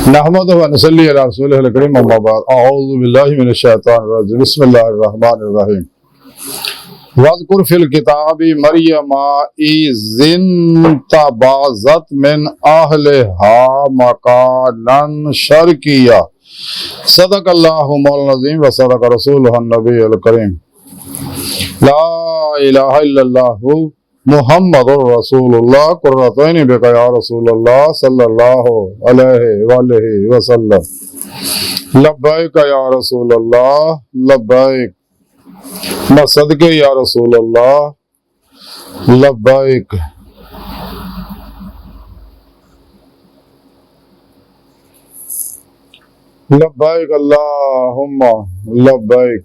नहमदुहु व नसल्ली अला रसूलिहिल करीम अम्मा बाद अऊज़ु बिल्लाहि मिनश शैतानिर रजीम बिस्मिल्लाहिर रहमानिर रहीम वज़कुर फिल किताबि मरियमा इज़िंतबाज़त मिन अहलिहा मकानन शर्किया सदक़ल्लाहु मौलाना अज़ीम व सदक़ रसूलुहुन नबियुल करीम ला इलाहा इल्लल्लाहु मुहम्मदुर रसूलुल्लाह कुर्रतैनि बिका या रसूलल्लाह सल्लल्लाहु अलैहि वसल्लम लब्बैक या रसूलल्लाह लब्बैक मैं सदके या रसूलल्लाह लब्बैक। लब्बैक अल्लाहुम्मा लब्बैक।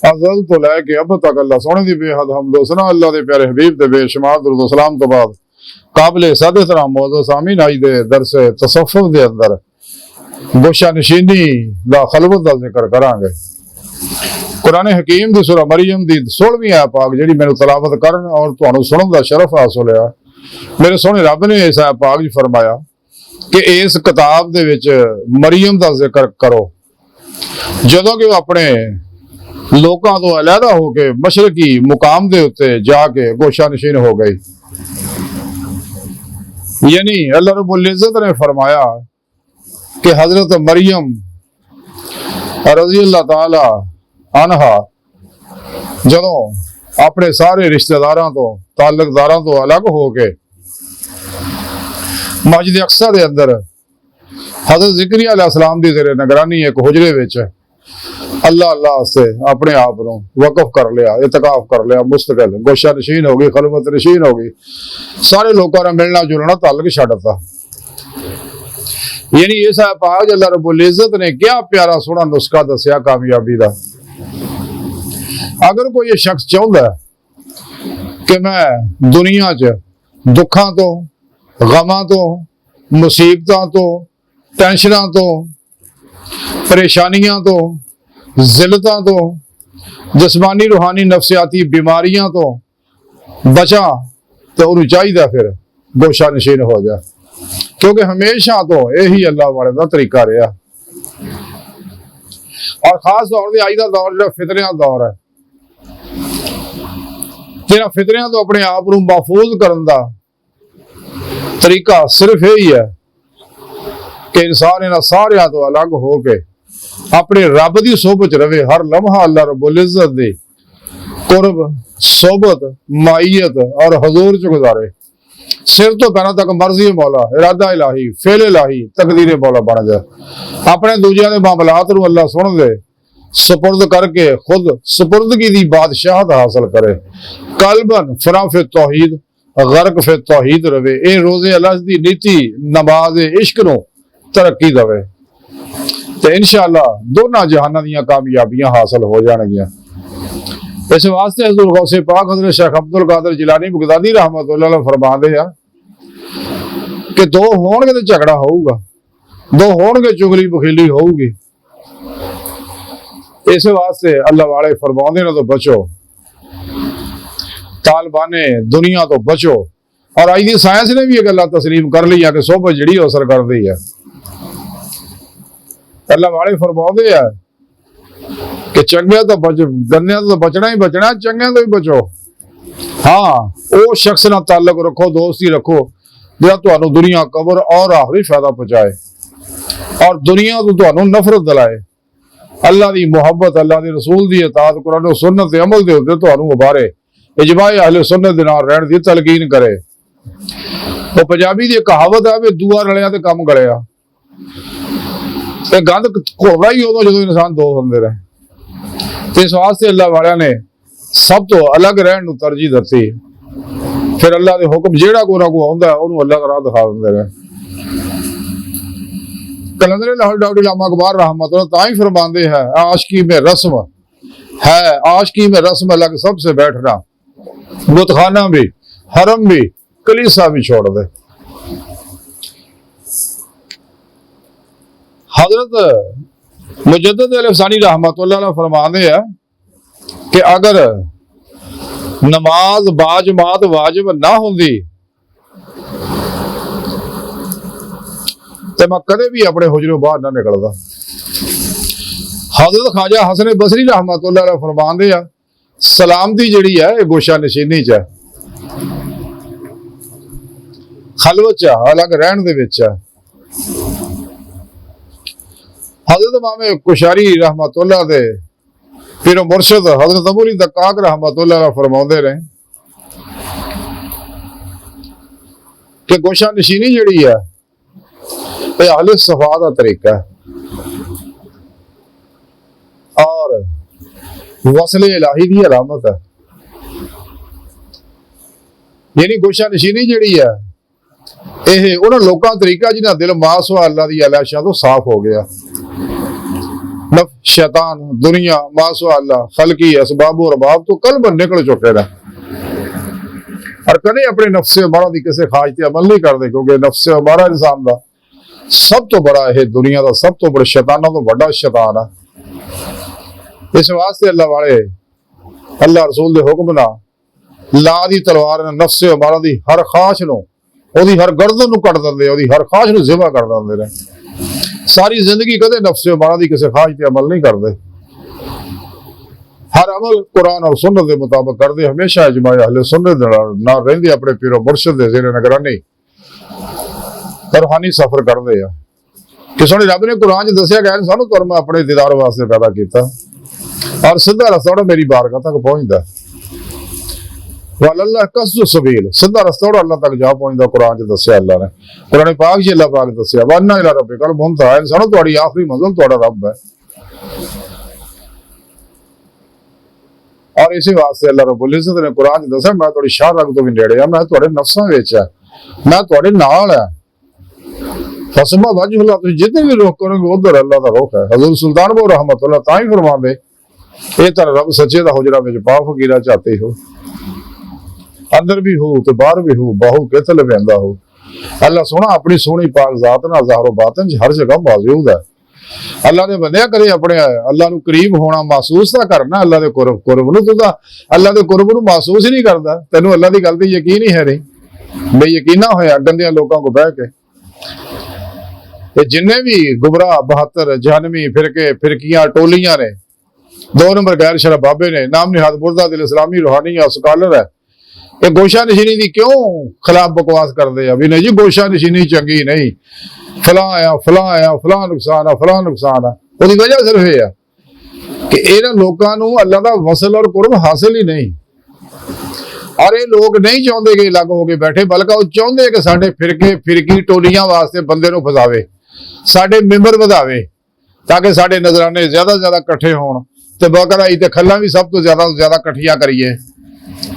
अज़ल तो लैके अब तक अल्लाह सोने दी बेहद हमदो सना अल्लाह दे प्यारे हबीब दे बेशुमार दुरूद सलाम तो बाद काबिल सद एहतराम मौजूद सामीन आई दे दरस तसव्वुफ दे अंदर गोशा नशीनी दा खलवत दा जिक्र करांगे। कुरान हकीम दी सूरह मरियम दी 16वीं आयत पाक जेड़ी मैनू तलावत करन और तुहानू सुनन दा शरफ हासिल होया। मेरे सोहने रब ने इस आयत पाक च फरमाया कि इस किताब दे विच मरियम दा जिक्र करो जदों कि अपने लोगों तो अलहदा होके मशरकी मुकाम दे उत्ते जाके गोशा नशीन हो गई। यानी अल्लाह रब्बुल इज्जत ने फरमाया कि हजरत मरियम रज़ी अल्लाह ताला अन्हा जदों अपने सारे रिश्तेदारों तो ताल्लुकदारों तो अलग हो के मस्जिद अक्सा दे अंदर हजरत ज़िकरिया अलैहिस्सलाम दी ज़ेरे निगरानी एक हुजरे विच अल्लाह अल्लाह से अपने आप को वकफ कर लिया, इतकाफ कर लिया, मुस्तकिल गोशा नशीन हो गई, खलवत नशीन हो गई, सारे लोगों का मिलना जुलना ताल्लुक छड्डता। यानी इस पाक अल्लाह रब्बुल इज्जत ने क्या प्यारा सोहना नुस्खा दसिया कामयाबी का। अगर कोई ये शख्स चाहता है कि मैं दुनिया च दुखों तो गमां तो मुसीबतों तो टेंशनां तो परेशानियां तो जिल्लतां तो जिस्मानी रूहानी नफसियाती बीमारियां तो बचा तो उन्हें चाहिए फिर गोशा नशीन हो जाए, क्योंकि हमेशा तो यही अल्लाह वाले का तरीका रहा। और खास तौर पर अज का दौर जो फितरिया दौर है, जिन्हें फितरिया तो अपने आप को महफूज करने का तरीका सिर्फ यही है कि इंसान इन्हां सारियां तो अलग हो के अपने रब की सोबत रवे, हर लम्हा अल्लाह रब्बुल इज्जत दी कुर्ब सोबत माइयत और हजूर च गुजारे। सिर तो पैरों तक मर्जी मौला, इरादा इलाही, फेल इलाही, तकदीर मौला बन जाए। अपने दूजियां दे मामलात नूं अल्लाह सुन दे, सुपुर्द करके खुद सुपुर्दगी दी बादशाहत हासिल करे। कल्बन फरा फे तौहीद गर्क फे तौहीद रवे। ए रोजे अल्लाह दी नीति नमाज इश्क नूं तरक्की दवे तो इंशाअल्लाह दोनों जहाना दियां कामयाबियां हासिल हो जाएगियां। इस वास्ते हज़रत गौसे पाक हज़रत शेख अब्दुल कादिर जिलानी बगदादी रहमतुल्लाह अलैह फरमाते हैं कि दो होणगे तो झगड़ा होगा, दो होणगे चुगली बखीली होगी। इस वास्ते अल्लाह वाले फरमाते ने तो बचो, तालिबाने दुनिया तो बचो। और अज की साइंस ने भी एक गल तस्लीम कर ली है कि सोबत जिहड़ी असर करती है। अल्लाह वाले फरमाते हैं कि चंगे तो बच गंदे तो बचना ही बचना, चंगे तो भी बचो। हाँ वो शख्स ना ताल्लुक रखो, दोस्ती रखो जो तुहानू दुनिया कबर और आखिरी फायदा पहुंचाए और दुनिया तो तुहानू नफरत दिलाए। अल्लाह की मुहब्बत, अल्लाह के रसूल की इताअत, कुरान और सुन्नत के अमल के उत्ते तुहानू उभारे, इजमाए अहले सुन्नत दे नाल रहण दी तलकीन करे। वो पंजाबी दी कहावत है भी दुआ रलिया ते कम गलिया। गंद घोलदा ही उदों जो इंसान दो होंदे रहे। तो इस वास्ते अल्लाह वाले ने सब तो अलग रहन नूं तरजीह दती। फिर अल्लाह के हुक्म जेड़ा को ना को आउंदा उहनूं अल्लाह दा राह दिखा दिंदे रहे। कलंदर लाहौर डॉक्टर इलामा अकबर रहमतुल्लाह ताई फरमाते हैं आशिकी में रस्म है, आशिकी में रस्म अलग सबसे बैठना, बुतखाना भी हरम भी कलीसा भी छोड़ दे। हजरत मुजद्दिद अल-अफ़सानी रहमतुल्लाह अलैह फरमाते हैं कि अगर नमाज बाजमात वाजिब ना होंदी ਤੇ ਮੈਂ ਕਦੇ ਵੀ ਆਪਣੇ ਹੁਜਰੋਂ ਬਾਹਰ ਨਾ ਨਿਕਲਦਾ। हजरत ख्वाजा हसन बसरी रहमतुल्लाह अलैह फरमाते हैं सलामती जिहड़ी है ये गोशा नशीनी च है, खलवत च अलग रहन दे विच है। हजरत इमाम कुशारी रहमतुल्लाह दे पीरो मुर्शिद हजरत अबू अली दक्काक रहमतुल्लाह अलैह फरमाते रहे कि गोशा नशीनी जिहड़ी है ये अहले सफा दा तरीका है और वसले इलाही की अलामत है। यानी गोशा नशीनी जिहड़ी है यह उन्हां लोकां दा तरीका जिन्हां दिल मासवा अल्लाह दी अलाशां तो साफ हो गया। नफ शैतान दुनिया मासवा अल्लाह खलकी असबाब और अरबाब तो कल्ब निकल चुके हैं और कदे अपने नफ्से अमारा दी किसी ख्वाहिश ते अमल नहीं करते, क्योंकि नफ्से अमारा इंसान दा सब तो बड़ा यह दुनिया का सब तो बड़ा शैतानों तो बड़ा शैतान है। इस वास्ते अल्लाह वाले अल्लाह रसूल दे हुक्म नाल ला दी तलवार ने नफ्से अमारा दी हर ख्वाहिश नूं ओदी हर गर्दन नूं कट दिंदे, ओदी हर ख्वाहिश नूं ज़िबा कर दिंदे ने। सारी जिंदगी कदे नफ्से अमारा दी किसी ख्वाहिश ते अमल नहीं करते, हर अमल कुरान और सुन्नत के मुताबिक करते। हमेशा इजमा अहले सुन्नत नाल रहिंदे अपने पीरो मुर्शिद दे ज़ेरे निगरानी रूहानी सफर करते हैं कि सोने रब ने कुरान च दसिया गया सानू तुहानू मैं अपने दीदार वास्ते पैदा किया और सीधा रस्ता मेरी बारगाह तक पहुंचता वल्लाह कसु सबील सीधा रस्ता अल्लाह तक जा पहुंचता। कुरान च दसिया अल्लाह ने कुरान पाक च अल्लाह पाक दसिया वन्ना इला रब्बिकल मुंतहा इंसानो तुहाडी आखिरी मंजिल तुहाडा रब है। और इसी वास्ते अल्लाह रब्बुल इज्जत ने कुरान च दसिया मैं तुहाडी शाह रग तो भी नेड़े आ, मैं तुहाडे नफ्सां विच आ, मैं तुहाडे नाल आ। फसमा वजहुल्लाह तुम जितने भी रुख करोगे उधर अल्लाह का रुख है। हजूर सुल्तान बहु रहमतुल्लाह तां ही फरमांदे ये तर रब सच्चे दा हुजरा विच पा फकीरा चाहते हो, अंदर भी हो तो बाहर भी हो, बाहू कित लवेंदा हो। अल्लाह सोना अपनी सोहनी पाक जात नाल ज़ाहिर बातिन हर जगह मौजूद है। अल्लाह दे बंदे कदे अपने अल्लाह नूं करीब होना महसूस तां करना, अल्लाह दे कुर्ब नूं तूं तां अल्लाह दे कुर्ब नूं महसूस ही नहीं करदा। तैनूं अल्लाह दी गल ते यकीन ही है नहीं, बेयकीना होया गंदियां लोकां को बह के जिन्ने भी गुमराह 72 जहनवी फिरके फिरकियां टोलियां ने 2 नंबर गैर शरा बाबे ने नाम निहाद मुर्दा दिल इस्लामी रूहानी स्कॉलर है ये गोशा नशीनी की क्यों खिलाफ बकवास करते हैं भी नहीं जी गोशा नशीनी चंगी नहीं, फलां आया फलां नुकसान आ फलां नुकसान आ। उसकी वजह सिर्फ यह है कि इन्हां लोकां नूं अल्लाह दा वसल और कुर्ब हासिल ही नहीं और ये लोग नहीं चाहते कि अलग हो के बैठे, बल्कि वो चाहते कि साडे फिरके फिरकी टोलियां वास्ते बंदे नूं फसावे, साडे मेंबर वधावे ताकि साडे नजराने ज्यादा इकट्ठे होण ते बकराई ते खल्लां भी सब तो ज्यादा इकट्ठियां करिए।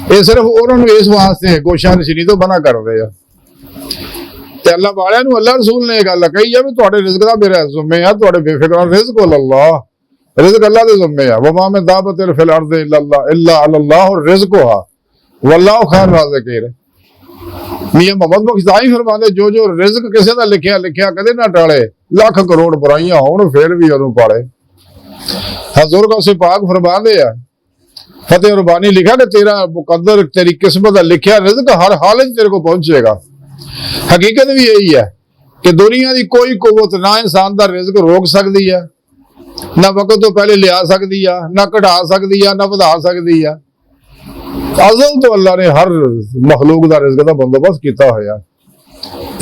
ये सिर्फ उन्होंने इस वास्ते गोशा नशीनी तो मना करते हैं। ते अल्लाह वालियां नूं अल्लाह रसूल ने गल कही है भी तुहाडे रिज़्क दा मेरा ज़िम्मे है, तुहाडे बेफिक्र रिज़्क अल्लाह, रिज़्क अल्लाह दे ज़िम्मे है। वमा मिन दाब्बतिन फिल अर्दि इल्ला अल्लाह रिज़्कुहा वल्लाहु खैरुर राज़िकीन। मियां मोहम्मद बख्श ताई फरमाते जो रिज़्क किसी का लिखिया कदे ना टाले, लाख करोड़ बुराइयां होण फिर भी उन्होंने पाले। हजूर का उसे पाक फरमाते हैं फतेह रुबानी लिखा कि तेरा मुकद्दर तेरी किस्मत का लिखिया रिज़्क हर हाल तेरे को पहुंचेगा। हकीकत भी यही है कि दुनिया की कोई कुव्वत ना इंसान का रिज़्क रोक सकती है, ना वक्त तो पहले लिया सकती है, ना घटा सकती है, ना वधा सकती है। अज़ल तो अल्लाह ने हर मखलूक का रिज़्क का बंदोबस्त किया होया।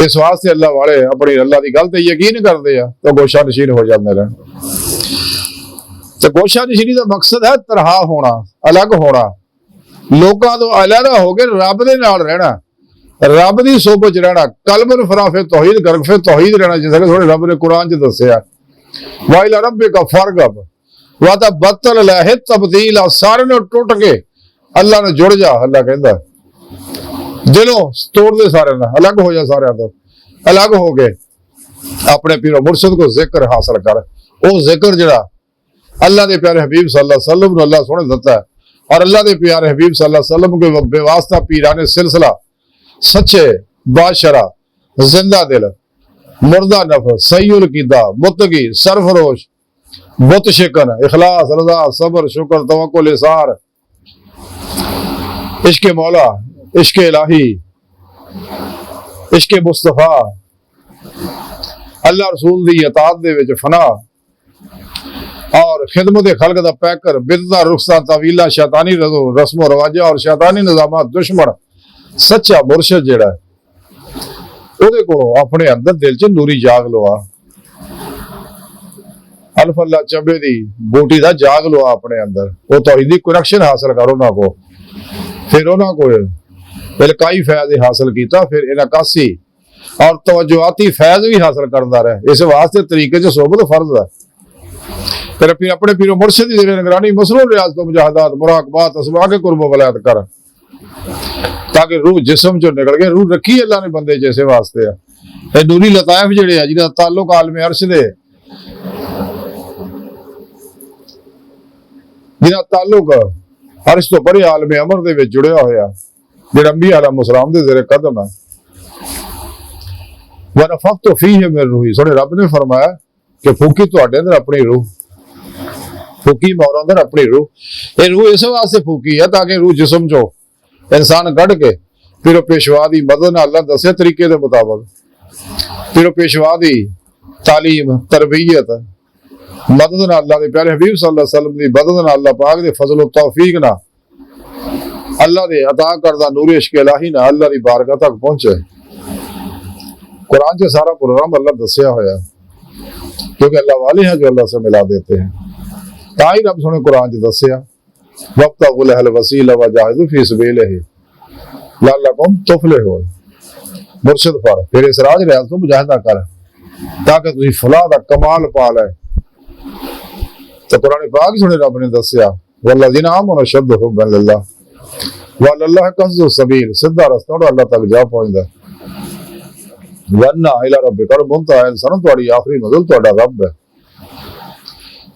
इस वास्ते अल्लाह वाले अपनी अल्लाह की गल ते यकीन करते हैं तो गोशा नशीन हो जाते हैं। तो गोशा नशीनी का मकसद है तरहा होना, अलग होना, लोगों तो अलहदा हो के रब दे नाल रहना, रब की सोबत च रहना, कलबन फराफे तौहीद गरफे तौहीद रहना। जिस थोड़े रब ने कुरान च दसिया वाइला रब्बे का फरगब वादा बत्तल लहे तब्दील सारे ने टुट के अल्लाह ने जुड़ जा। अल्लाह कहता दिलों तोड़ दे सारे ना, अलग हो जा, सारे तो अलग हो गए अपने पीरो मुर्शिद को जिक्र हासिल कर। वो जिक्र जरा अल्लाह के प्यारे हबीब सल्लल्लाहु अलैहि वसल्लम अल्लाह सोने दिता है और अल्लाह के प्यारे हबीब सल्लल्लाहु अलैहि वसल्लम के बेवास्ता पीराने सिलसिला सच्चे बादशरा जिंदा दिल मुर्दा नफ्स सईउल कीदा मुत्तकी सरफरोश बुत शिकन इखलास रज़ा सब्र शुक्र तवक्कुल इसार इश्क़ मौला इश्क़ इलाही इश्क़ मुस्तफ़ा अल्लाह रसूल दी इताअत दे विच फना और खिदमत खल्क दा पैकर बिदता रुखसा तवीला शैतानी रस्मो रवाजा और शैतानी निजामात दुश्मन सच्चा मुर्शद जेड़ा ओदे कोलों अपने अंदर दिल च नूरी जाग लवा अल्फल्ला चंबे दी बूटी दा जाग लवा अपने अंदर वो तौहीदी कनेक्शन हासिल करो ना को फिर उन्हां को इलकाई फैज हासिल किया फिर इनकासी और तवज्जुआती फैज भी हासिल करता रहे इस वास्ते तरीके च सोबत फर्ज है फिर अपने पीरो मुर्शिद की निगरानी मसरूर रियाज तो मुजाहदात मुराकबात असबाग कुर्ब वलायत कर ताकि रूह जिस्म चो निकल गए रूह रखी अल्लाह ने बंदे जैसे वास्ते है नूरी लताइफ जिहड़े है जिहदा ताल्लुक आलम अर्श दे जिहदा ताल्लुक अर्श तो परे आलम अमर दे विच जुड़िया होया जिहड़ा अंबिया अलैहिस्सलाम दे ज़ेरे कदम है व नफ़ख़्तु फ़ीहि मिन रूही सोने रब ने फरमाया कि फूकी तुहाडे अंदर अपनी रूह फूकी मोहर अंदर अपनी रूह ये रूह इस वास्ते फूकी है ताकि रूह जिस्म चो इंसान कढ़ के फिर पेशवा की मदद अल्लाह दसे तरीके के मुताबिक फिर पेशवा की तालीम तरबियत मदद अल्लाह के प्यारे हबीब सल्लल्लाहु अलैहि वसल्लम की मदद अल्लाह पाक के फजल तौफीक ना अल्लाह के अता करदा नूर इश्क इलाही ना अल्लाह की बारगाह तक पहुंचे कुरान से सारा प्रोग्राम अल्लाह दसिया होया क्योंकि अल्लाह वाले हैं जो अल्लाह से मिला देते हैं ताई रब सुने कुरान च दसिया वब्तगुल अहल वसीला वजाहिदु फी सबीलिही लअल्लकुम तुफलिहून मुर्शिद पर फिर इस राज रियाज तो मुजाहिदा कर ताकि तुसी फलाह दा कमाल पा ले तो कुरान पाक सुने रब ने दसिया वल्लज़ीना आमनु अशद्दु हुब्बन लिल्लाह वल्लाह कसदु सबील सीधा रास्ता अल्लाह तक जा पहुंचदा वन्ना इला रब्बिका मुंतहा इंसान तुम्हारी आखिरी मंजिल तुम्हारा रब है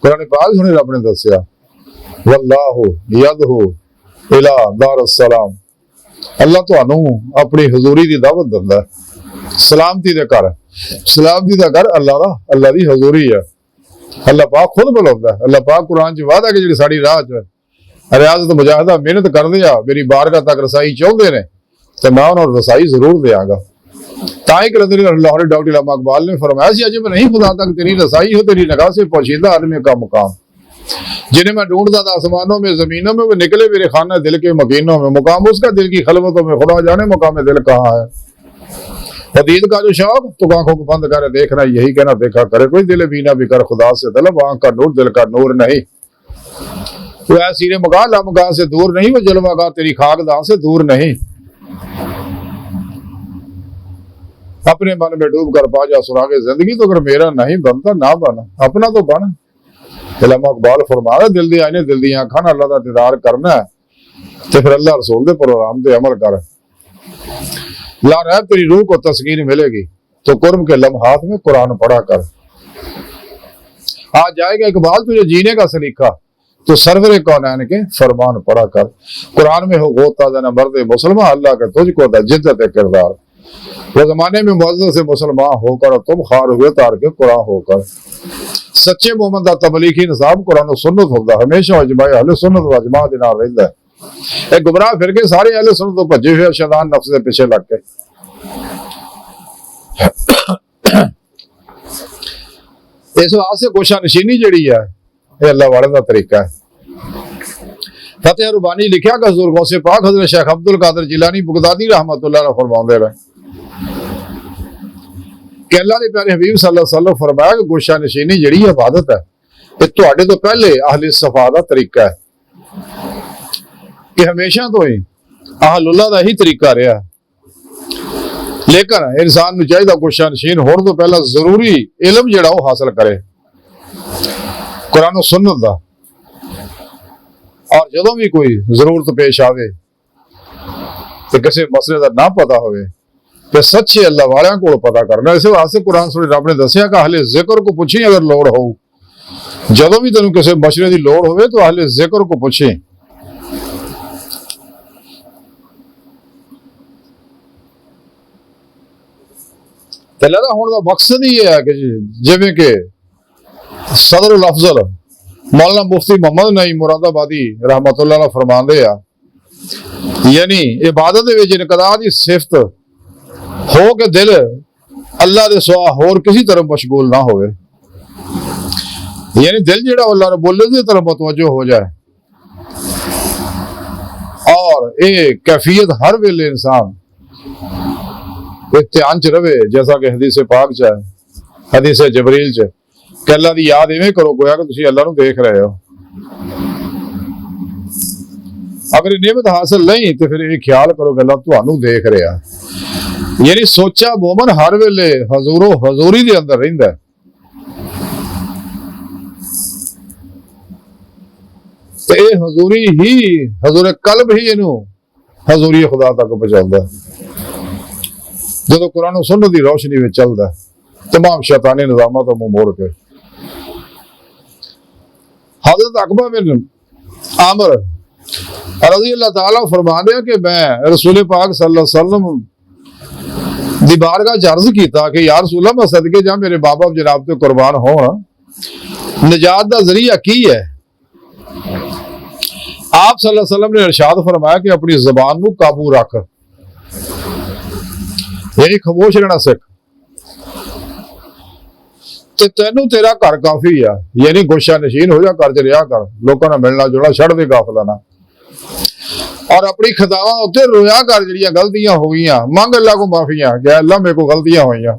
कुरान पाक सुने रब ने दसिया वल्लाहु यदहु इला दारुस सलाम अल्लाह तुहानू अपनी हजूरी दी दावत दिंदा है सलामती दे घर सलामती दा घर अल्लाह दी हजूरी है अल्लाह पाक खुद बुलांदा है अल्लाह पाक कुरान च वादा कि जिहड़ी साडी राह च रियाजत मुजाहिदा मेहनत करदे आ मेरी बारगाह तक रसाई चाहुंदे ने ते मैं उन्हां नूं रसाई जरूर देंगा ताई लाहौरी डॉक्टर इलामा इकबाल ने फरमाया सी अजब नहीं खुदा तक तेरी रसाई हो तेरी निगाह से पोशीदा आदमी का मुकाम जिन्हें मैं ढूंढता था आसमानों में जमीनों में वो निकले मेरे खाना दिल के मकीनों में मुकाम उसका दिल की खलवतों में खुदा जाने मुकाम दिल कहाँ है हदीद का जो शौक तो आंखों को बंद करे देखना यही कहना देखा करे कोई दिल बीना भी कर खुदा से तलब आंख का नूर दिल का नूर नहीं तो ऐ सीरे मगा लमगा से दूर नहीं वो जलवागा तेरी खाकदां से दूर नहीं अपने मन में डूब कर पा जा सुरागे जिंदगी तो अगर मेरा नहीं बनता ना बना अपना तो बन इलामा इकबाल फरमा रहा दिल दी आईने दिल दी अखां अल्लाह दा दीदार करना है तो फिर अल्लाह रसूल दे प्रोग्राम पे अमल कर ला रहा तेरी रूह को तस्कीन मिलेगी तो कुर्ब के लम्हात में कुरान पढ़ा कर आज जाएगा इकबाल तुझे जीने का सलीका तो सरवरे कौनैन के फरमान पढ़ा कर कुरान में हो गोता जना मर्द मुसलमान अल्लाह का तुझको दा जिद्दत किरदार वो जमाने में मुअज़्ज़ज़ से मुसलमान होकर तुम खार हुए तार के कुरान होकर सच्चे मोहम्मद दा तबलीगी निसाब कुरान और सुन्नत होता हमेशा इजमा अहले सुन्नत व जमात दे नाल रहिंदा है एक गुमराह फिर के सारे अहले सुन्नत तो भजे हुए शैतान नफ्स दे पीछे लग के इस वास्ते कोशा नशीनी जिहड़ी है ये अल्लाह वाले दा तरीका है फतेह रुबानी लिखा कि हुजूर गौसे पाक हज़रत शेख अब्दुल कादिर जिलानी बगदादी रहमतुल्लाह अलैह फरमाते रहे कि अल्लाह के प्यारे हबीब सल्लल्लाहु अलैहि वसल्लम फरमाया कि गोशा नशीनी जिहड़ी इबादत है ये तुहाडे तो पहले अहले सफा दा तरीका है कि हमेशा तो ही अहलुल्लाह दा ही तरीका रहा लेकिन इंसान नूं चाहिदा गोशा नशीन होने तो पहला जरूरी इलम जिहड़ा वो हासिल करे कुरान और सुन्नत दा और जदों भी कोई जरूरत पेश आवे तो किसी मसले का ना पता होवे तो सच्चे अल्लाह वालियां को पता करना इस वास्ते कुरान सुने रब ने दसिया कि अहले जिक्र को पूछी अगर लोड़ हो जदों भी तेन किसी मशरे की लोड़ होवे तो अहले जिक्र को पूछे लगा होने का मकसद ही है कि जिवें कि सदर उल अफजल मौलाना मुफ्ती मोहम्मद नईम मुरादाबादी रहमतुल्लाह अलैह फरमांदे आ यानी इबादत दे विच इनकदा दी सिफत हो के दिल अल्लाह के सिवा होर किसी तरफ मशगूल ना होवे, यानी दिल जिहड़ा अल्लाह ने बोले की तरफ मुतवज्जो हो जाए। और ये कैफियत हर वेले इंसान ध्यान च रवे, जैसा कि हदीस पाक च है, हदीस जबरील च कि अल्लाह की याद इवें करो गोया कि तुसीं अल्लाह नूं देख रहे हो। अगर नियमत हासिल नहीं तो फिर ये ख्याल करो कि अल्लाह तुहानूं देख रहा। यानी सोचा मोमन हर वेले हजूरो हजूरी दे अंदर रहिंदा है। ते ये हजूरी ही हजूर कल्ब ही इनू हजूरी खुदा तक पहुंचाता है। जो कुरान सुन्नत की रोशनी में चलता है तमाम शैतानी निजामों तो मुंह मोड़ के। हजरत अकबा बिन आमिर रज़ी अल्लाह ताला फरमाते हैं कि मैं रसूल पाक सल्लल्लाहु अलैहि वसल्लम दी बारगाह च अर्ज कीता कि या रसूल अल्लाह मैं सदके जा मेरे बाबा जनाब ते कुर्बान होण, निजात दा जरिया की है? आप सल्लल्लाहु अलैहि वसल्लम ने इरशाद फरमाया कि अपनी ज़बान नूं काबू रख, यानी खामोश रहना सीख, ते तैनू तेरा घर काफी है, यानी गुस्सा नशीन हो जा, कर च रिहा कर, लोगों नाल मिलना जुलना छड़ दे गाफला ना, और अपनी खतावां उत्ते रोया कर, जिहड़ियां गलतियां हो गईयां मंग अल्लाह को माफियां कि अल्लाह मेरे को गलतियां होईयां,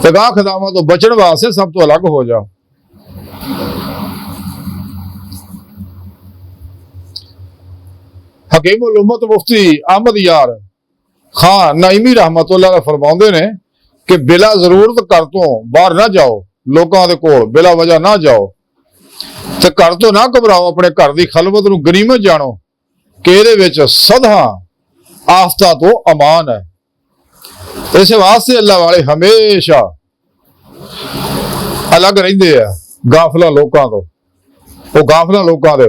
ते गाह खतावां तो बचण वास्ते सब तो अलग हो जा। हकीमुल उम्मत मुफ्ती अहमद यार खान नाइमी रहमतुल्लाह फरमाते ने कि बिला जरूरत घर तो बाहर ना जाओ, लोगों के कोल बिला वजह ना जाओ, ते घर तो ना घबराओ, अपने घर की खलवत नूं गनीमत जानो कि इहदे विच सदा आफता तो अमान है। इस वास्ते अल्लाह वाले हमेशा अलग रहिंदे आ गाफला लोकां तो, वो गाफला लोकां दे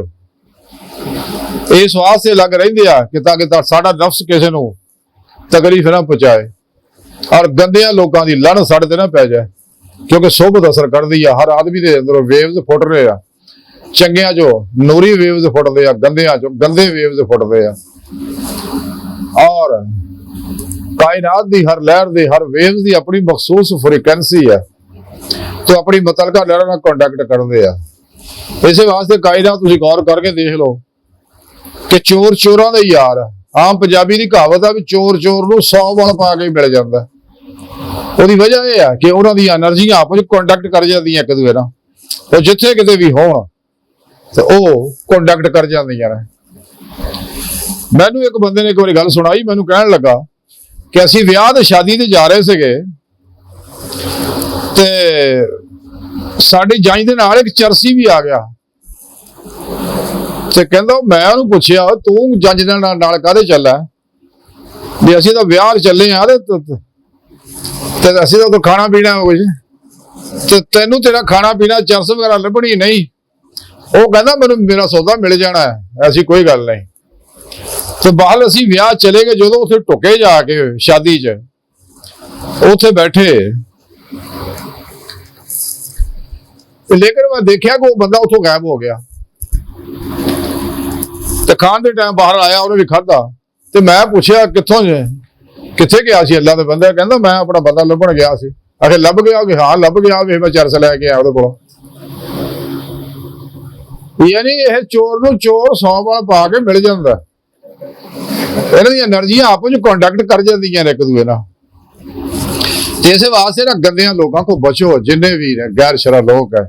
इस वास्ते अलग रहिंदे आ कि ताकि साडा नफ्स किसी नूं तकलीफ ना पहुंचाए और गंदियां लोगों की लड़ साढ़े ते ना पै जाए, क्योंकि सोबत असर करती है। हर आदमी के अंदरों वेव्स फुट रहे हैं, चंगिया जो नूरी वेव्स फुटते हैं, गंदियां जो गंदे वेव्स फुटते हैं, और कायनात की हर लहर की हर वेव्स की अपनी मखसूस फ्रीक्वेंसी है, तो अपनी मुतलका लहर नाल कॉन्टैक्ट करते हैं। इस वास्ते कायनात तुसीं गौर करके देख लो कि चोर चोरां दे यार है। आम पंजाबी की कहावत है भी चोर चोर नूं 100 वाल पा के मिल जाता है। उसकी वजह यह है कि उन्होंने एनर्जियां आपस में कॉन्टैक्ट कर जाती एक दूसरे नाल, वो जिथे किते भी होण तो वो कॉन्टैक्ट कर जांदियां ने। मैनू एक बंदे ने एक बार गल सुनाई, मैनू कहण लगा कि असीं विआह ते शादी ते जा रहे सीगे ते साडी जाई दे नाल एक चरसी भी आ गया, ते कहंदा मैं उहनूं पुछया तू जंज दे नाल काहदे चला भी? असीं तां विआह चले आ ते असीं तां खाना पीना कुछ, ते तैनूं तेरा खाना पीना चरस वगैरह लभणी नहीं। वो कहंदा मैनूं मेरा सौदा मिल जाना है, ऐसी कोई गल नहीं। तो बाहर असीं विआह चले गए, जदों उत्थे टुके जाके शादी च उत्थे बैठे, लेकिन मैं देखा कि वो बंदा उत्थों गायब हो गया। तो खान के टाइम बाहर आया, उन्हें भी खाधा, तो मैं पूछया कित्थों कित्थे गया सी अल्लाह दे बंदे? कहंदा मैं अपना बंदा लभण गया सी। आखिर लभ गया? कि हाँ लभ गया, वे मैं चरस लैके आया उहदे कोलों। यानी यह चोर नूं चोर 100 वाल पा के मिल जाता, इन्हां दी एनर्जियां आपस में कॉन्टैक्ट कर जांदियां एक दूसरे नाल। इस वास्ते ना गंदियां लोगों को बचो, जिन्ने भी गैर शरा लोग है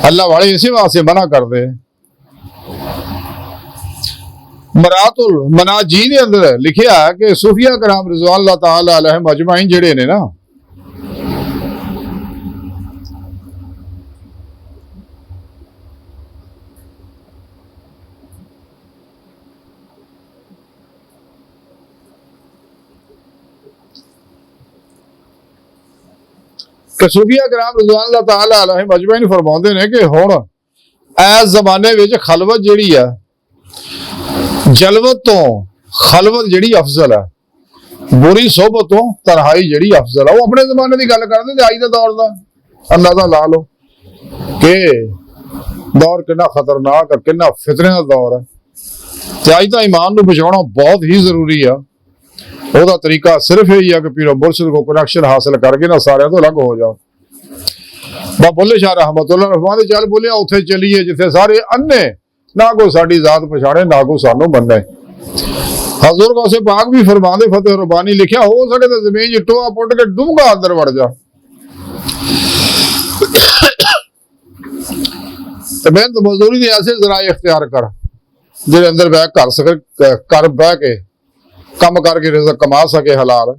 अल्लाह वाले इसी वास्ते मना करते। मरातुल मनाजी दे अंदर लिखिया है कि सूफिया कराम रिज़वानुल्लाह ताला अलैहिम अजमाइन जिहड़े ने ना, कि सूफिया कराम रिज़वानुल्लाह ताला अलैहिम अजमाइन फरमाते हैं कि हुण इस जमाने विच खलवत जिहड़ी है जलवत तो खलवत जिहड़ी अफजल है, बुरी सोहबत तो तन्हाई जिहड़ी अफजल है। वो अपने जमाने की गल करदे ते अज दे दौर दा अंदाजा ला लो कि दौर कितना खतरनाक है, कितना फितने का दौर है। ते अज तां ईमान नूं बचाउणा बहुत ही जरूरी है। ਉਹਦਾ ਤਰੀਕਾ ਸਿਰਫ ਇਹੀ ਆ ਕਿ ਪੀਰੋ ਮੁਰਸ਼ਿਦ ਕੋ ਕਨੈਕਸ਼ਨ ਹਾਸਲ ਕਰਕੇ ਨਾ ਸਾਰਿਆਂ ਤੋਂ ਅਲੱਗ ਹੋ ਜਾਓ। ਬਾ ਬੁੱਲੇ ਸ਼ਾਹ ਰਹਿਮਤੁल्लाह ਫਰਮਾਉਂਦੇ ਚੱਲ ਬੋਲਿਆ ਉੱਥੇ ਚੱਲੀਏ ਜਿੱਥੇ ਸਾਰੇ ਅੰਨੇ, ਨਾ ਕੋਈ ਸਾਡੀ ਜ਼ਾਤ ਪਛਾਣੇ ਨਾ ਕੋਈ ਸਾਨੂੰ ਮੰਨੇ। ਹਜ਼ੂਰ ਗੌਸੇ ਪਾਕ ਵੀ ਫਰਮਾਉਂਦੇ ਫਤਿਹ ਰਬਾਨੀ ਲਿਖਿਆ ਹੋ ਸਕੇ ਤਾਂ ਜ਼ਮੀਨ 'ਚ ਟੋਆ ਪੁੱਟ ਕੇ ਡੂੰਘਾ ਅੰਦਰ ਵੜ ਜਾ ਤੇ ਮਿਹਨਤ ਮਜ਼ਦੂਰੀ ਦੇ ਐਸੇ ਜ਼ਰਾਏ ਇਖਤਿਆਰ ਕਰ ਜਿਹੜੇ ਅੰਦਰ ਬਹਿ ਕਰ ਸਕੇ, ਕਰ ਬਹਿ ਕੇ ਕੰਮ ਕਰਕੇ ਰਿਜ਼ਕ ਕਮਾ ਸਕੇ ਹਲਾਲ,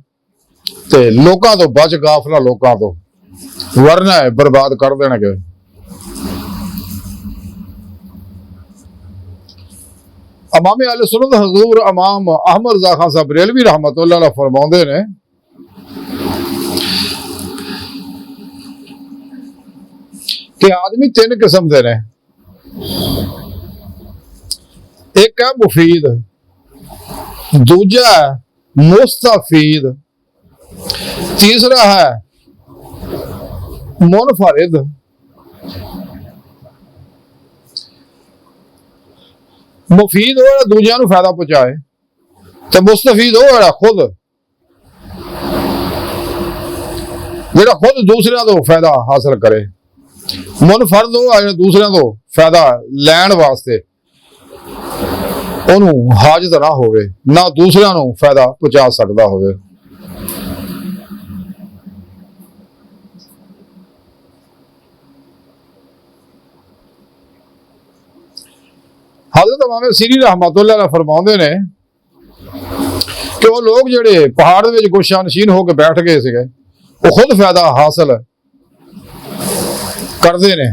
ਤੇ ਲੋਕਾਂ ਤੋਂ ਬਚ ਗਾਫਲਾ ਲੋਕਾਂ ਤੋਂ, ਵਰਨਾ ਹੈ ਬਰਬਾਦ ਕਰ ਦੇਣਗੇ। इमाम अहले सुन्नत हजूर इमाम अहमद रज़ा खान साहब बरेलवी रहमतुल्लाह अलैह फरमाते ने कि आदमी तीन किस्म के ने, एक है मुफीद, दूजा है मुस्तफीद, तीसरा है मुनफरिद। मुफीद हो दूजिया नूं फायदा पहुंचाए, तो मुस्तफीद हो खुद जेड़ा खुद दूसरियां तो फायदा हासिल करे। मुनफरद हो दूसरियां तो फायदा लैण वास्ते ओनू हाजत ना होवे, ना दूसरियां नूं फायदा पहुंचा सकदा होवे। हज़रत इमाम सीरी रहमतुल्लाह अलैह फरमाते ने कि वो लोग जेड़े पहाड़ दे विच गोशा नशीन होकर बैठ गए थे, वो खुद फायदा हासिल करते ने।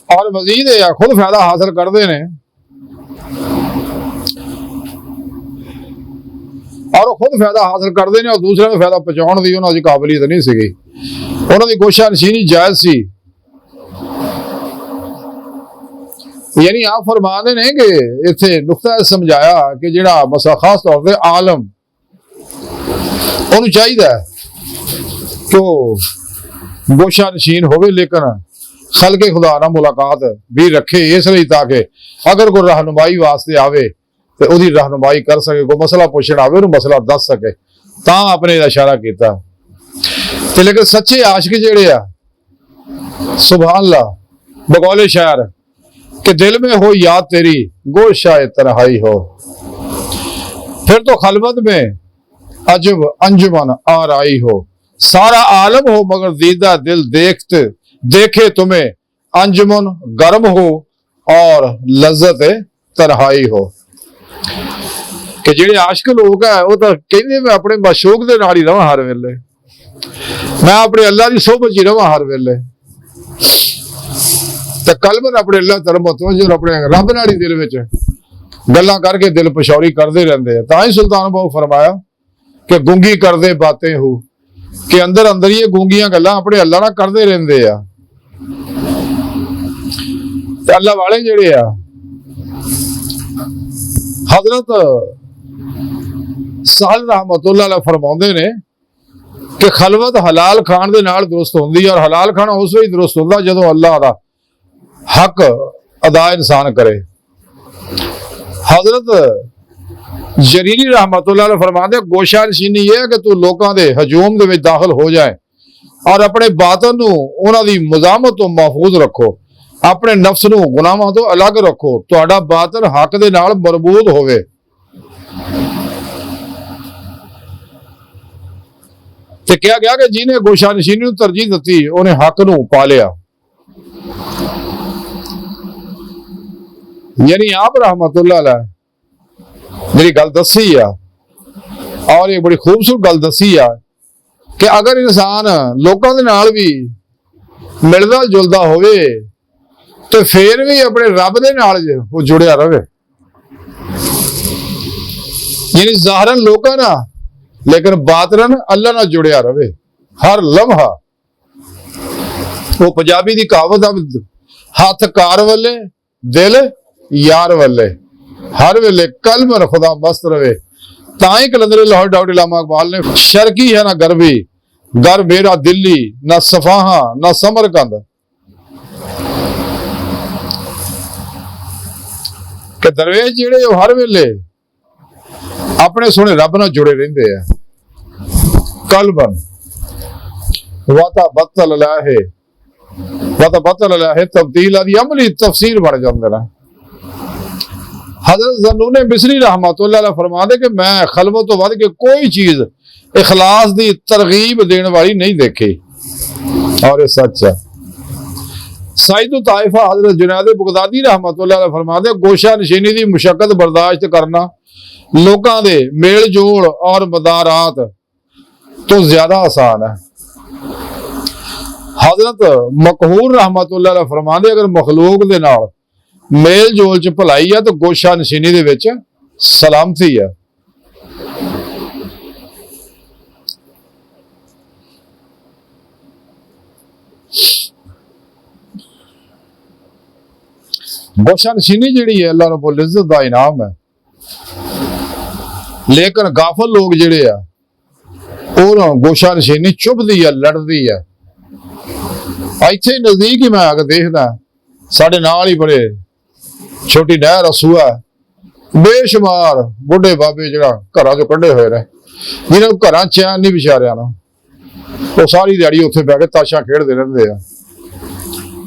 और मजीद खुद फायदा हासिल करते ने और खुद फायदा हासिल करते हैं और दूसरे को फायदा पहुँचाने की उन्होंने काबिलियत नहीं सी, उन्होंने गोशा नशीनी जायज़ सी। यानी आप फरमाते ने कि इत्थे नुक्ता समझाया कि जिहड़ा मसला खास तौर पर आलम उन्होंने चाहिए कि गोशा नशीन होवे, लेकिन खलके खुदा नाल मुलाकात भी रखे, इसलिए ताकि अगर कोई रहनुमाई वास्ते आवे तो उसकी रहनुमाई कर सके, कोई मसला पूछना आवे उन्हें मसला दस सके, तां आपने इशारा किया। तो लेकिन सच्चे आशिक जेड़े आ सुभान अल्लाह बकौले शायर कि दिल में हो याद तेरी गोशाए तन्हाई हो, फिर तो खलवत में अजब अंजुमन आराई हो, सारा आलम हो मगर दीदा दिल देखते देखे तुम्हें अंजुमन गर्म हो और लज्जत तन्हाई हो। कि जेड़े आशिक लोग है वो तो कहते मैं अपने मशूक दे नाल ही रहां हर वेले, मैं अपने अल्लाह की सोहबत च रहां हर वेले, तो कलम अपने अल्लाह तरफ मुतवज्जह अपने रब नाल ही दिल विच गल्लां करके दिल पछौरी करते रहते हैं। तां ही सुल्तान बाहू फरमाया कि गूंगी करदे बातें हो, कि अंदर अंदर ही गूंगियां गल्लां अपने अल्लाह नाल करते रहते आ। अल्लाह वाले जेड़े आ हजरत साल रहमतुल्लाह अलैह फरमाते ने कि खलवत हलाल खान दे नाल दुरुस्त होंदी है, और हलाल खाना उस वे दुरुस्त होंदा जदों अल्लाह दा हक अदा इंसान करे। हजरत जरीरी रहमतुल्लाह अलैह फरमाते गोशा नशीनी यह है कि तू लोगों के हजूम दे विच दाखिल हो जाए और अपने बातन नूं उन्हां दी मज़ामत तो महफूज रखो, अपने नफ्स नूं गुनाहां तो अलग रखो, तुहाडा बातन हक दे नाल मरबूत होवे। ते कहा गया कि जिन्हें गोशा नशीनी नूं तरजीह दी उन्हें हक नूं पा लिया। यानी आप रहमतुल्लाह अलैह मेरी गल दसी आ, और ये बड़ी खूबसूरत गल दसी आ कि अगर इंसान लोगों के नाल भी मिलदा जुलदा होवे तो फिर भी अपने रब दे नाल वो जुड़िया रहे। यानी ज़ाहरन लोगों ना लेकिन बातरन अल्लाह नाल जुड़िया रहे हर लम्हा। वो पंजाबी की कहावत हाथ कार वाले दिल यार वाले, हर वेले कलम खुदा मस्त रहे। ताई कलंदर लाहौर डॉक्टर इलामा इकबाल ने शर्की है ना गरबी दर मेरा दिल्ली ना सफाहा ना समरकंद। कि दरवेश जिहड़े वो हर वेले अपने सोने रब नाल जुड़े रहिंदे आ। कलबन वाता बतल लाहे तब्दील आदि अमली तफसीर बन जाते हैं। हजरत ज़न्नून मिस्री रहमतुल्लाह अलैह फरमाते कि मैं खलवत तो वध के कोई चीज इखलास की तरगीब देने वाली नहीं देखी, और ये सच है। सईद ताइफा हजरत जुनैद बगदादी रहमतुल्लाह अलैह फरमाते गोशा नशीनी की मुशक्कत बर्दाश्त करना लोगों के मेल जोड़ और मदारात तो ज्यादा आसान है। हजरत मकहूर रहमतुल्लाह अलैह फरमाते अगर मखलूक दे नाल मेल जोल च भलाई है तो गोशा नशीनी दे विच सलामती है। गोशा नशीनी जिहड़ी है अल्लाह रब्बुल इज्जत दा इनाम है, लेकिन गाफल लोग जिहड़े आ ओह गोशा नशीनी चुभदी है, लड़दी है। इत्थे नजदीक ही मैं आके देखदा साडे नाल ही बड़े छोटी नहर सूआ बेशुमार बुढ़े बाबे जिहड़ा घरां चों कढे होए ने जिन्हां नूं घरां चैन नहीं विचारिया ना, वो सारी दिहाड़ी उत्थे बैठ के ताशा खेडदे रहिंदे आ,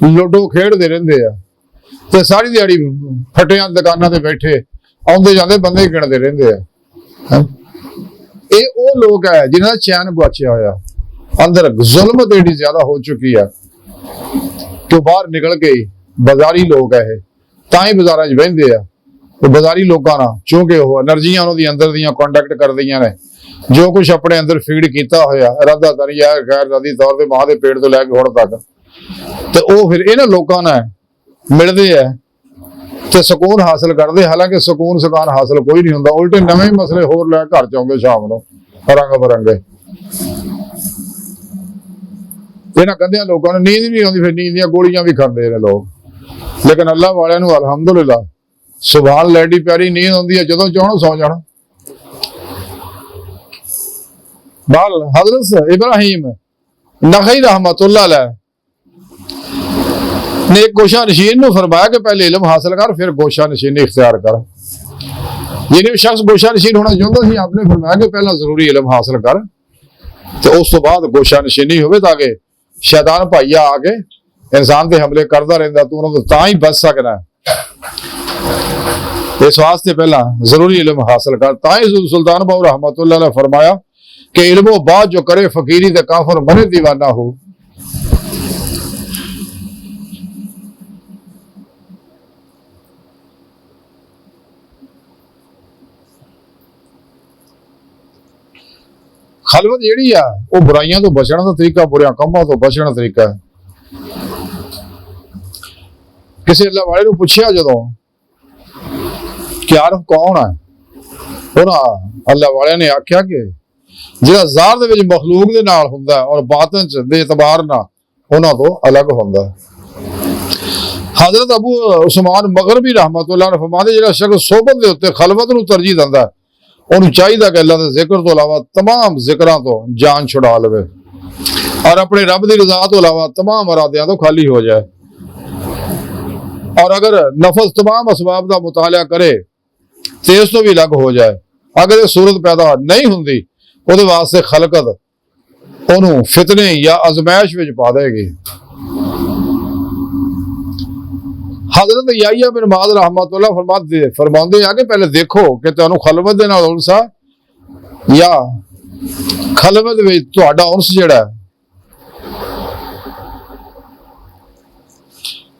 लूडो खेडदे रहिंदे आ ते सारी दिहाड़ी फटियां दुकानां ते बैठे आउंदे जांदे बंदे गिणदे रहिंदे आ। ये वो लोग है जिन्हां दा चैन गुआचिया होया, अंदर जुल्मत एडी ज्यादा हो चुकी है कि बाहर निकल के बाजारी लोग है तां ही बाजारां च बहिंदे आ। बाजारी लोगों ना चूंकि वो एनर्जियां उन्होंने अंदर दियां कॉन्टैक्ट कर दियां ने, जो कुछ अपने अंदर फीड किया होया इरादा दरिया गैर इरादी तौर पर मां के पेट तो लैके हुण तक, तो वो फिर इन्हां लोगों ने मिलते है तो सुकून हासिल करते। हालांकि सुकून सकान हासिल कोई नहीं होंदा, उल्टे नवे मसले होर लै घर च आउंदे शाम नूं रंग बरंगे। इन्हां गंदियां लोगों ने नींद नहीं आउंदी, फिर नींद दियां गोलियां भी खांदे ने लोग। लेकिन अल्लाह वालियां नूं अलहमदुलिल्लाह सुभान लैडी प्यारी नींद आउंदी है, जदों चाहणो सौ जाना। बाल हजरत इब्राहिम नखई रहमतुल्लाह अलैह ने एक गोशा नशीन नूं फरमाया कि पहले इल्म हासिल कर फिर गोशा नशीनी इख्तियार कर। जिन्हें शख्स गोशा नशीन होना चाहता सी आपने फरमाया कि पहला जरूरी इल्म हासिल कर तो उस तो बाद गोशा नशीनी होवे, ताकि शैतान भाईया आके इंसान के हमले करता रहता तू उन्होंने तां ही बच सकना है। इस वास्ते पहला जरूरी इल्म हासिल कर। तां ही सुल्तान बाहू रहमतुल्लाह अलैह फरमाया कि इल्मो बाद जो करे फकीरी ते काफर बने दीवाना हो। खलवत जिहड़ी आ वो बुराइयां तो बचने का तरीका, बुरियां कामां तो बचने का तरीका है। किसी अल्लाह वाले नूं पुछया जदों कि आरफ कौन है, उन्हां अल्लाह वाले ने आख्या कि जिहड़ा ज़ाहिर दे विच मखलूक दे नाल हुंदा है और बातिन च दे एतबार नाल उन्हां तो अलग हुंदा है। हजरत अबू उस्मान मगरबी रहमतुल्लाह अलैह फरमांदे जिहड़ा शख्स सोबत दे उत्ते खलवत नूं तरजीह दिंदा है उन्हें चाहिए कि अल्लाह के जिक्र तो अलावा तमाम जिक्रां तो जान छुड़ा लवे और अपने रब की रजा तो अलावा तमाम इरादियां तो खाली हो जाए। और अगर नफस तमाम असबाब का मुतालिया करे तो इस तो भी अलग हो जाए। अगर ये सूरत पैदा नहीं होंदी उहदे वास्ते खलकत उन्होंने फितने या अजमैश विच पा देगी। हजरत याहिया बिन माद रहमतुल्लाह फरमाते हैं कि पहले देखो कि तुहानू खलवत दे नाल उनस है या खलवत विच तुहाडा उनस जिहड़ा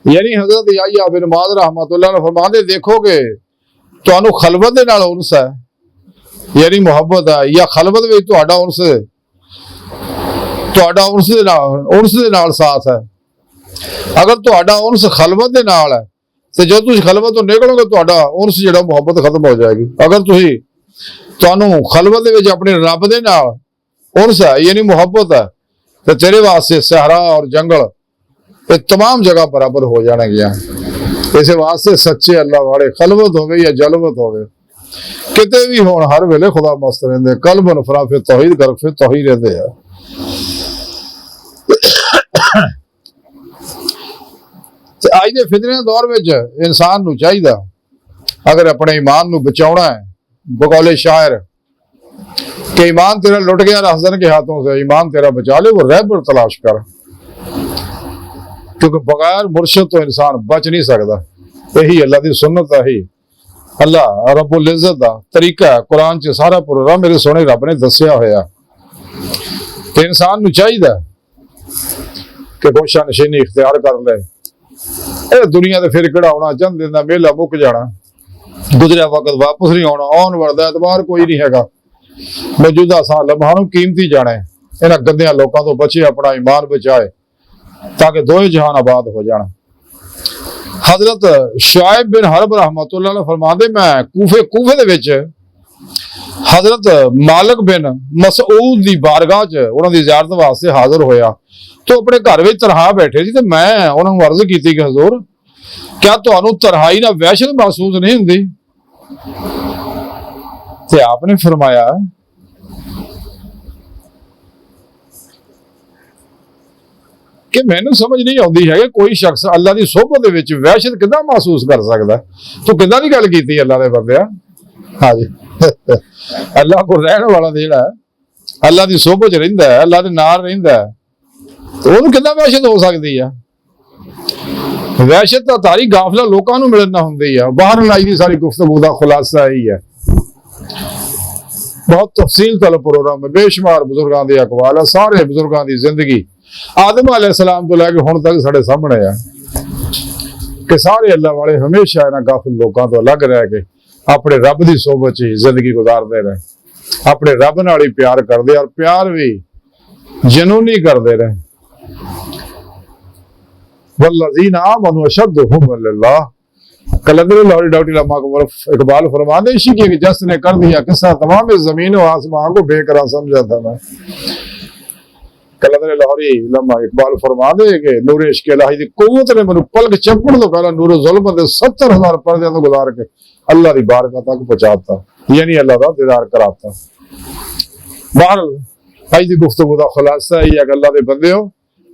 यानी हजरत याहिया बिन माद रहमतुल्लाह फरमाते देखो कि तुहानू खलवत दे नाल उनस है यानी मुहब्बत है या खलवत विच तुहाडा उनस दे नाल साथ है। अगर तुहाडा उनस खलवत दे नाल है तो जब तुसीं खलवत तो निकलोगे तुहाडा उनस जिहड़ा मुहब्बत खत्म हो जाएगी। अगर तुहानू खलवत दे विच अपने रब दे नाल उनस है यानी मुहब्बत है तो तेरे वास्ते सहरा और जंगल ये तमाम जगह बराबर हो जाणगियां। इस वास्ते सच्चे अल्लाह वाले खलवत होवे या जलवत होवे किते भी होण हर वेले खुदा मस्त रहिंदे। कल्ब नफरा फिर तौहीद कर फिर तौहीद रहंदे आ। ਤੇ ਅੱਜ ਦੇ ਫਿਤਨੇ ਦੇ ਦੌਰ ਵਿੱਚ ਇਨਸਾਨ ਨੂੰ ਚਾਹੀਦਾ, अगर अपने ईमान ਨੂੰ बचाना है, बकौले शायर कि ईमान तेरा लुट गया रहज़न के हाथों से, ईमान तेरा बचा ले, वो रहबर तलाश कर, क्योंकि बगैर मुर्शद तो इंसान बच नहीं सकता। यही अल्लाह की सुन्नत है, अल्लाह रब्बुल इज़्ज़त दा तरीका है, कुरान च सारा प्रोग्राम मेरे सोहने रब ने दस्सिया होया कि इंसान नूं चाहीदा कि गोशा नशीनी इख्तियार कर ले। ਇਹ दुनिया ते फिर किहड़ा आउणा, चंद दिन दा मेला मुक जाना, गुजरिया वक्त वापस नहीं आना, आउण वाला एतबार कोई नहीं हैगा। मौजूदा साल लम्हा नूं कीमती जाना है, इन्हां गंदियां लोकां तो बचे, अपना ईमान बचाए ताकि दोए जहान आबाद हो जाण। हजरत शुआइब बिन हरब रहमतुल्लाह अलैह फरमांदे, मैं कूफे दे विच हजरत मालिक बिन मसऊद दी बारगाह च उन्हां दी ज़ियारत वास्ते हाजिर होया, तो अपने घर में तनहा बैठे सी, ते मैं उन्होंने अर्ज की कि हजूर क्या तुहानू तन्हाई नाल वहशत महसूस नहीं हुंदी? ते आपने फरमाया कि मैनू समझ नहीं आती है कि कोई शख्स अल्लाह की सोहबत दे विच वहशत किदां महसूस कर सकता है? तू किदां दी गल कीती अल्लाह दे बंदिया? हाँ जी अल्लाह को रहण वाला जिहड़ा अल्लाह की सोहबत च रहिंदा है, अल्लाह दे नाल रहिंदा है, तो ਉਹਨੂੰ ਕਿੱਦਾਂ ਵਹਿਸ਼ਤ ਹੋ ਸਕਦੀ ਆ? ਵਹਿਸ਼ਤ ਤਾਂ ਤਾਰੀ ਗਾਫਲਾ ਲੋਕਾਂ ਨੂੰ ਮਿਲਣ ਨਾ ਹੁੰਦੀ ਆ। ਬਾਹਰ ਲਾਈ ਦੀ ਸਾਰੀ ਗੁਫ਼ਤਗੂ ਦਾ ਖੁਲਾਸਾ ਇਹੀ ਹੈ। ਬਹੁਤ ਤਫਸੀਲ ਤਲਬ ਪ੍ਰੋਗਰਾਮ ਹੈ, ਬੇਸ਼ੁਮਾਰ ਬਜ਼ੁਰਗਾਂ ਦੇ ਅਕਵਾਲ ਆ, ਸਾਰੇ ਬਜ਼ੁਰਗਾਂ ਦੀ ਜ਼ਿੰਦਗੀ ਆਦਮ अलैहिस्सलाम ਤੋਂ ਲੈ ਕੇ ਹੁਣ ਤੱਕ ਸਾਡੇ ਸਾਹਮਣੇ ਆ ਕਿ ਸਾਰੇ ਅੱਲਾਹ ਵਾਲੇ ਹਮੇਸ਼ਾ ਇਹਨਾਂ ਗਾਫਲ ਲੋਕਾਂ ਤੋਂ ਅਲੱਗ ਰਹਿ ਕੇ ਆਪਣੇ ਰੱਬ ਦੀ ਸੋਹਬਤ 'ਚ ਜ਼ਿੰਦਗੀ ਗੁਜ਼ਾਰਦੇ ਰਹੇ, ਆਪਣੇ ਰੱਬ ਨਾਲ ਹੀ ਪਿਆਰ ਕਰਦੇ, ਔਰ ਪਿਆਰ ਵੀ ਜਨੂਨੀ ਕਰਦੇ ਰਹੇ। वल्लज़ीन आमनू अशद्दु हुब्बन लिल्लाह। कलंदर लाहौरी डॉक्टर इकबाल फरमाते, इश्क के जस्त ने कर दिया किस्सा तमाम ज़मीन व आसमान को बेकरार समझा था मैं। कलंदर लाहौरी इकबाल फरमाते कि नूर इश्क इलाही दी कुव्वत ने मैनू पलक झपकण तो पहला नूर ज़ुल्म दे 70,000 पर्दे तो गुजार के अल्लाह दी बारगाह तक पहुंचाता, यानी अल्लाह दा दीदार कराता। बहरहाल अज दी गुफ्तगू दा खुलासा यह है कि अल्लाह दे बंदेओ,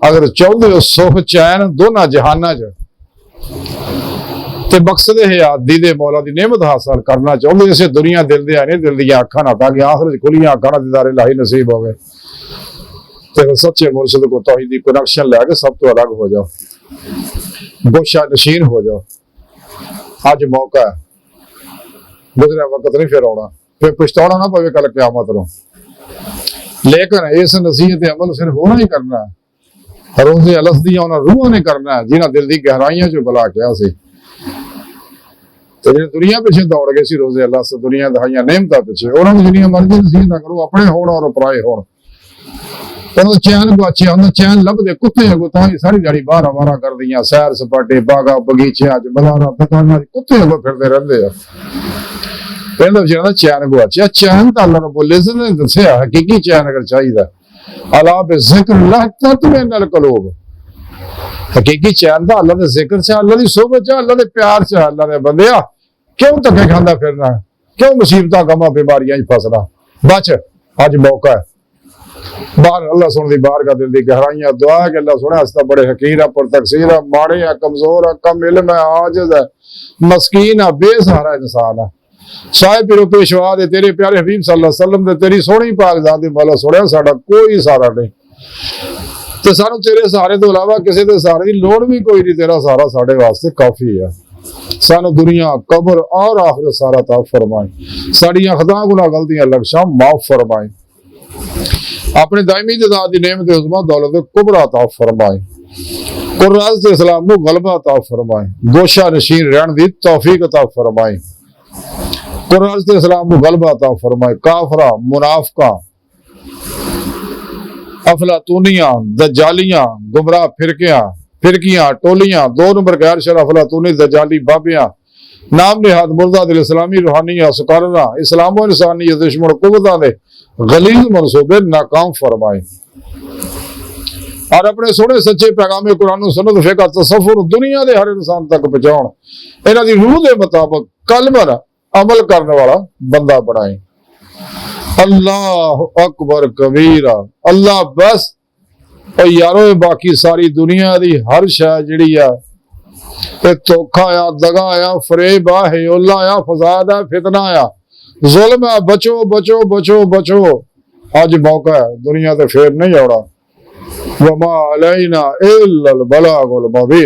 अगर चाहते हो सुख चैन दोनों जहाना च, ते मकसद हयात दी दे मौला दी नेमत हासिल करना चाहते, इसे दुनिया दिल दे नहीं दिल दी अखां ना, ताकि आखिरत खुलियां अखां नाल दीदार इलाही नसीब होवे, ते सच्चे मुर्शिद को तौहीद दी कनेक्शन लैके सब तो अलग हो जाओ, गोशा नशीन हो जाओ। अज मौका है, गुजरिया वक्त नहीं फिर आना, फिर पछताना ना पवे कल क़यामत नूं। लेकिन इस नसीहत अमल सिर्फ होना ही करना है, रोज़े अलस दियां उन्हां रूहां ने करना है जिन्हां दिल दी गहराइयां चों बुला के सी, ते जिहड़े दुनिया पिछे दौड़ गए सी रोज़े अलस, दुनिया दहाइयां नेमतां पिछे, उन्हां नूं जिन्नियां मर्जी नसीहतां करो, अपने होण और पराए होण, उन्हां चैन गुआचिया, उन्हां चैन लभदे कुत्ते अगों तां ही सारी दिहाड़ी बाहर आवारा करदियां, सैर सपाटे बागा बगीचियां च बाजारां दुकानां च कुत्ते अगों फिरदे रहिंदे आ। इहदा बेचारा चैन गुआचिया। चैन तां अल्लाह रब्बुल इज़्ज़त ने दस्सिया हकीकी चैन अगर चाहिदा, अला बिज़िक्रिल्लाह तत्मइन्नुल क़ुलूब। हकीकी चैन दा अल्लाह दे जिक्र च, अल्लाह दी सोहबत च, अल्लाह दे प्यार च। अल्लाह दे बंदेआ क्यों धक्के खांदा फिरना, क्यों मुसीबतां गमां बीमारियां च फसना? बच, अज मौका है। बाहर अल्लाह सुन दी बारगाह दिल दी गहराइयां, दुआ है कि अल्लाह सुने अस बड़े हकीर आ, पर तकसीर आ, माड़े आ, कमजोर आ, कम इल्म है, आजिज़ है, मस्कीन आ, बेसहारा इंसान है। साहिब पिरो पेशवा दे तेरे प्यारे हबीब सल्लल्लाहु अलैहि वसल्लम दे तेरी सोहनी पाक ज़ात दी मौला सुनिया साडा कोई सहारा नहीं, ते सानू तेरे सहारे तो इलावा किसी दे सहारे दी लोड़ भी कोई नहीं। तेरा सहारा साडे वास्ते काफी है। सानू दुनिया कब्र और आखिरत सारा अता फरमाए, साड़ियां खता गुनाह गलतियां लफ्ज़ां माफ फरमाए, अपने दायमी ज़ात दी नेमत उज़्मा दौलत कुबरा अता फरमाए, कुर्राज़ ते इस्लाम नू गलबा अता फरमाए, गोशा नशीन रहण दी तौफीक अता फरमाए, कुरान के इस्लाम को गलबा अता फरमाए, काफरा मुनाफिका अफलातूनियां दज्जालियां गुमराह फिरकियां टोलियां, 2 नंबर गैर शरअ अफलातूनी दज्जाली बाबियां, नाम निहाद मुर्दा दिल इस्लामी रूहानिया सुकारना इस्लाम और इंसानियत दुश्मन कुव्वतां दे गलीज मनसूबे नाकाम फरमाए, और अपने सोने सच्चे पैगाम कुरान सुन्नत फिक़ह तसव्वुर दुनिया के हर इंसान तक पहुंचाउण, इन्हां दी रूह के मुताबिक कलमन अमल करने वाला बंदा बनाए। अल्लाह अकबर कबीरा। अल्लाह बस। और यारो बाकी सारी दुनिया दी हर शय जिहड़ी आ ते धोखा आ, दगा आ, फरेब आ, हियोला आ, फसाद आ, फितना आ, जुल्म आ। बचो बचो बचो बचो। अज मौका है, दुनिया ते फिर नहीं आना। वमा अलैना इल्लल बलागुल मुबीन।